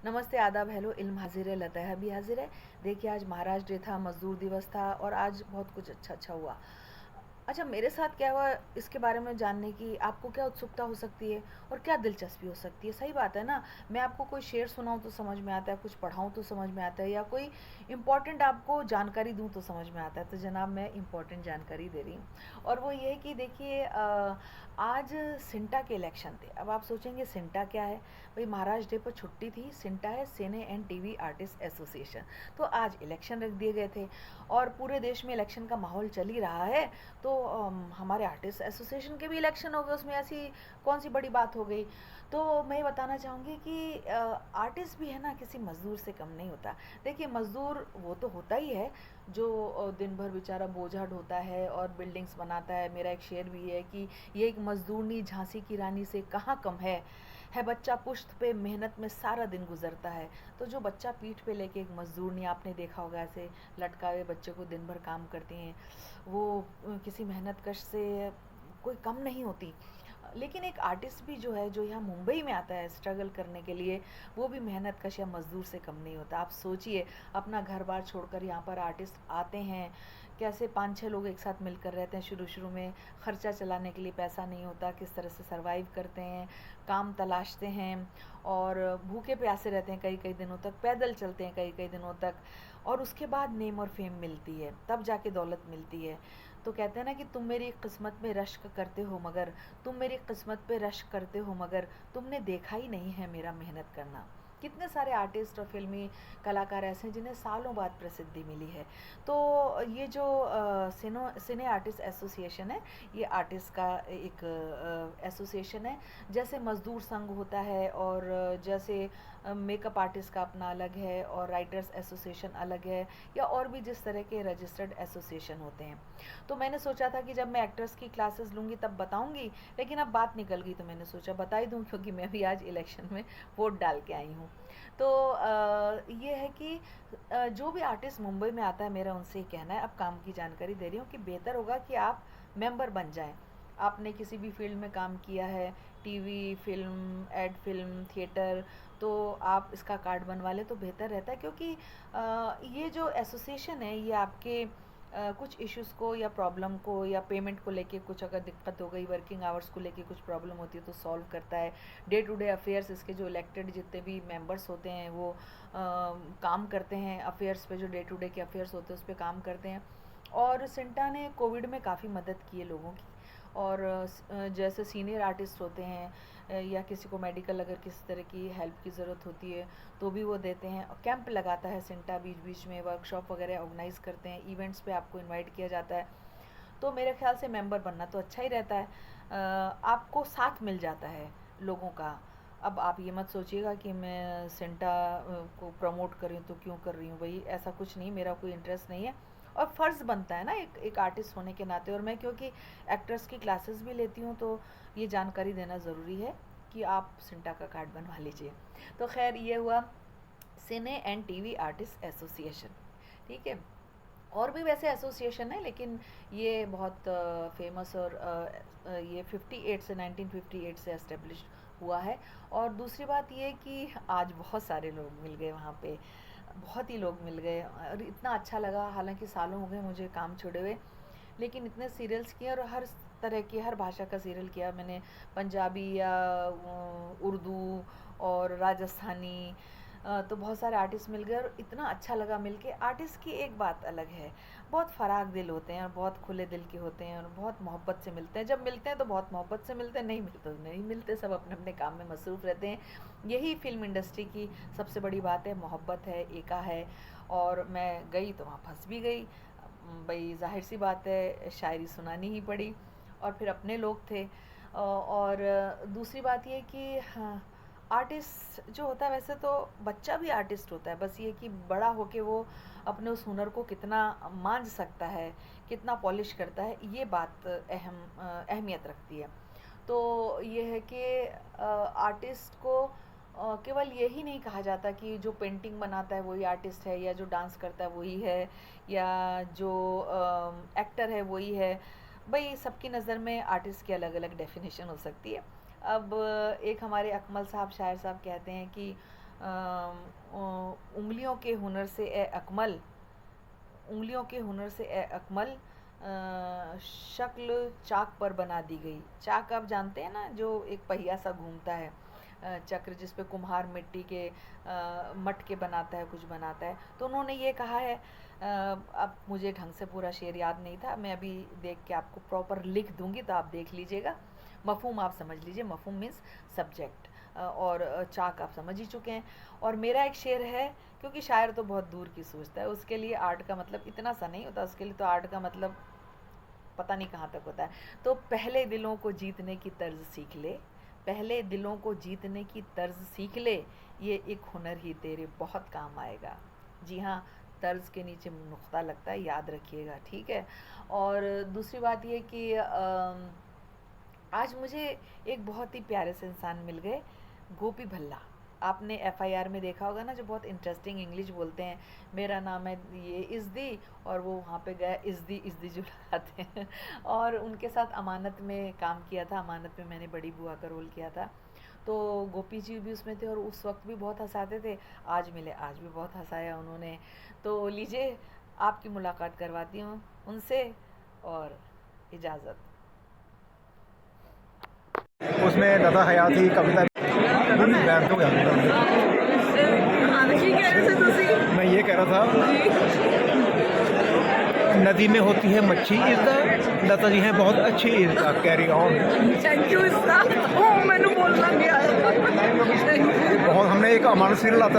नमस्ते, आदाब, हेलो, इल्म हाज़िर है, लताइफ़ भी हाज़िर है। देखिए आज महाराष्ट्र डे था, मज़दूर दिवस था और आज बहुत कुछ अच्छा-अच्छा हुआ। अच्छा मेरे साथ क्या हुआ इसके बारे में जानने की आपको क्या उत्सुकता हो सकती है और क्या दिलचस्पी हो सकती है? सही बात है ना? मैं आपको कोई शेर सुनाऊँ तो समझ में आता है, कुछ पढ़ाऊँ तो समझ में आता है या कोई इम्पोर्टेंट आपको जानकारी दूँ तो समझ में आता है। तो जनाब मैं इम्पोर्टेंट जानकारी दे रही हूँ और वो ये है कि देखिए आज सिंटा के इलेक्शन थे। अब आप सोचेंगे सिंटा क्या है? भाई महाराज डे पर छुट्टी थी। सिंटा है सिने एंड टीवी आर्टिस्ट एसोसिएशन। तो आज इलेक्शन रख दिए गए थे और पूरे देश में इलेक्शन का माहौल चल ही रहा है। तो हमारे आर्टिस्ट एसोसिएशन के भी इलेक्शन हो गए, उसमें ऐसी कौन सी बड़ी बात हो गई। तो मैं ये बताना चाहूँगी कि आर्टिस्ट भी है ना किसी मज़दूर से कम नहीं होता। देखिए मज़दूर वो तो होता ही है जो दिन भर बेचारा बोझा ढोता है और बिल्डिंग्स बनाता है। मेरा एक शेर भी है कि ये एक मज़दूरनी झांसी की रानी से कहाँ कम है बच्चा पुश्त पे मेहनत में सारा दिन गुजरता है। तो जो बच्चा पीठ पे लेके एक मज़दूरनी आपने देखा होगा ऐसे लटकाए हुए बच्चे को दिन भर काम करती हैं, वो किसी मेहनत कश से कोई कम नहीं होती। लेकिन एक आर्टिस्ट भी जो है जो यहाँ मुंबई में आता है स्ट्रगल करने के लिए, वो भी मेहनत कश या मज़दूर से कम नहीं होता। आप सोचिए अपना घर बार छोड़कर यहाँ पर आर्टिस्ट आते हैं, कैसे 5-6 लोग एक साथ मिलकर रहते हैं। शुरू शुरू में ख़र्चा चलाने के लिए पैसा नहीं होता, किस तरह से सर्वाइव करते हैं, काम तलाशते हैं और भूखे प्यासे रहते हैं कई कई दिनों तक, पैदल चलते हैं कई कई दिनों तक और उसके बाद नेम और फेम मिलती है, तब जाके दौलत मिलती है। तो कहते हैं ना कि तुम मेरी किस्मत में रश्क करते हो मगर तुम मेरी किस्मत पे रश्क करते हो मगर तुमने देखा ही नहीं है मेरा मेहनत करना। कितने सारे आर्टिस्ट और फिल्मी कलाकार ऐसे हैं जिन्हें सालों बाद प्रसिद्धि मिली है। तो ये जो सिने आर्टिस्ट एसोसिएशन है, ये आर्टिस्ट का एक एसोसिएशन है। जैसे मज़दूर संघ होता है और जैसे मेकअप आर्टिस्ट का अपना अलग है और राइटर्स एसोसिएशन अलग है, या और भी जिस तरह के रजिस्टर्ड एसोसिएशन होते हैं। तो मैंने सोचा था कि जब मैं एक्टर्स की क्लासेस लूँगी तब बताऊँगी, लेकिन अब बात निकल गई तो मैंने सोचा बता ही दूँ क्योंकि मैं भी आज इलेक्शन में वोट डाल के आई हूँ। तो ये है कि जो भी आर्टिस्ट मुंबई में आता है मेरा उनसे ही कहना है, अब काम की जानकारी दे रही हूँ कि बेहतर होगा कि आप मेंबर बन जाएं। आपने किसी भी फील्ड में काम किया है, TV, film, ad film, theatre, तो आप इसका कार्ड बनवा लें तो बेहतर रहता है क्योंकि ये जो एसोसिएशन है ये आपके कुछ इश्यूज़ को या प्रॉब्लम को या पेमेंट को लेके कुछ अगर दिक्कत हो गई, वर्किंग आवर्स को लेके कुछ प्रॉब्लम होती है तो सॉल्व करता है। डे टू डे अफेयर्स इसके जो इलेक्टेड जितने भी मेंबर्स होते हैं वो काम करते हैं अफेयर्स पे, जो डे टू डे के अफेयर्स होते हैं उस पर काम करते हैं। और सिंटा ने कोविड में काफ़ी मदद की है लोगों की। और जैसे सीनियर आर्टिस्ट होते हैं या किसी को मेडिकल अगर किसी तरह की हेल्प की ज़रूरत होती है तो भी वो देते हैं। और कैंप लगाता है सिंटा, बीच बीच में वर्कशॉप वगैरह ऑर्गेनाइज़ करते हैं, इवेंट्स पे आपको इनवाइट किया जाता है। तो मेरे ख्याल से मेंबर बनना तो अच्छा ही रहता है। आपको साथ मिल जाता है लोगों का। अब आप ये मत सोचिएगा कि मैं सिंटा को प्रमोट कर रही हूँ तो क्यों कर रही हूँ, भाई ऐसा कुछ नहीं, मेरा कोई इंटरेस्ट नहीं है। और फ़र्ज़ बनता है ना एक आर्टिस्ट होने के नाते, और मैं क्योंकि एक्टर्स की क्लासेस भी लेती हूँ तो ये जानकारी देना ज़रूरी है कि आप सिंटा का कार्ड बनवा लीजिए। तो खैर ये हुआ सिने एंड टीवी आर्टिस्ट एसोसिएशन, ठीक है। और भी वैसे एसोसिएशन है लेकिन ये बहुत फेमस और ये 58 से 1958 से एस्टेब्लिश हुआ है। और दूसरी बात ये कि आज बहुत सारे लोग मिल गए वहाँ पे, बहुत ही लोग मिल गए और इतना अच्छा लगा। हालांकि सालों हो गए मुझे काम छोड़े हुए, लेकिन इतने सीरियल्स किए और हर तरह की हर भाषा का सीरियल किया मैंने, पंजाबी या उर्दू और राजस्थानी। तो बहुत सारे आर्टिस्ट मिल गए और इतना अच्छा लगा मिल के। आर्टिस्ट की एक बात अलग है, बहुत फ़राग दिल होते हैं और बहुत खुले दिल के होते हैं और बहुत मोहब्बत से मिलते हैं। जब मिलते हैं तो बहुत मोहब्बत से मिलते हैं, नहीं मिलते तो नहीं मिलते, सब अपने अपने काम में मसरूफ़ रहते हैं। यही फ़िल्म इंडस्ट्री की सबसे बड़ी बात है, मोहब्बत है, एका है। और मैं गई तो वहाँ फंस भी गई, भाई ज़ाहिर सी बात है शायरी सुनानी ही पड़ी। और फिर अपने लोग थे। और दूसरी बात ये कि हाँ, आर्टिस्ट जो होता है वैसे तो बच्चा भी आर्टिस्ट होता है, बस ये कि बड़ा होके वो अपने उस हुनर को कितना मांझ सकता है, कितना पॉलिश करता है, ये बात अहमियत रखती है। तो ये है कि आर्टिस्ट को केवल यही नहीं कहा जाता कि जो पेंटिंग बनाता है वही आर्टिस्ट है, या जो डांस करता है वही है, या जो एक्टर है वही है। भाई सबकी नज़र में आर्टिस्ट की अलग अलग डेफिनेशन हो सकती है। अब एक हमारे अकमल साहब शायर साहब कहते हैं कि उंगलियों के हुनर से ए अकमल, उंगलियों के हुनर से ए अकमल, शक्ल चाक पर बना दी गई। चाक आप जानते हैं ना, जो एक पहिया सा घूमता है, चक्र, जिस पे कुम्हार मिट्टी के मटके बनाता है, कुछ बनाता है। तो उन्होंने ये कहा है, अब मुझे ढंग से पूरा शेर याद नहीं था, मैं अभी देख के आपको प्रॉपर लिख दूंगी तो आप देख लीजिएगा। मफ़हूम आप समझ लीजिए, मफ़हूम मीन्स सब्जेक्ट, और चाक आप समझ ही चुके हैं। और मेरा एक शेर है, क्योंकि शायर तो बहुत दूर की सोचता है, उसके लिए आर्ट का मतलब इतना सा नहीं होता, उसके लिए तो आर्ट का मतलब पता नहीं कहाँ तक होता है। तो पहले दिलों को जीतने की तर्ज सीख ले, पहले दिलों को जीतने की तर्ज सीख ले, ये एक हुनर ही तेरे बहुत काम आएगा। जी हाँ, तर्ज के नीचे नुक्ता लगता है, याद रखिएगा, ठीक है। और दूसरी बात ये कि आज मुझे एक बहुत ही प्यारे से इंसान मिल गए, गोपी भल्ला। आपने एफआईआर में देखा होगा ना, जो बहुत इंटरेस्टिंग इंग्लिश बोलते हैं, मेरा नाम है ये इज़दी, और वो वहाँ पे गया इज़दी जो लगाते हैं। और उनके साथ अमानत में काम किया था, अमानत में मैंने बड़ी बुआ का रोल किया था। तो गोपी जी भी उसमें थे और उस वक्त भी बहुत हंसाते थे, आज मिले आज भी बहुत हंसाया उन्होंने। तो लीजिए, आपकी मुलाकात करवाती हूँ उनसे, और इजाज़त। उसमें लता हयाती कविता बैठ हो गया। मैं ये कह रहा था, नदी में होती है मच्छी इज़्दा, लता जी हैं बहुत अच्छी इज़्दा, कैरी ऑन। Thank you. मैंने बोलना भी आया। बहुत हमने एक अमानत सीरियल आता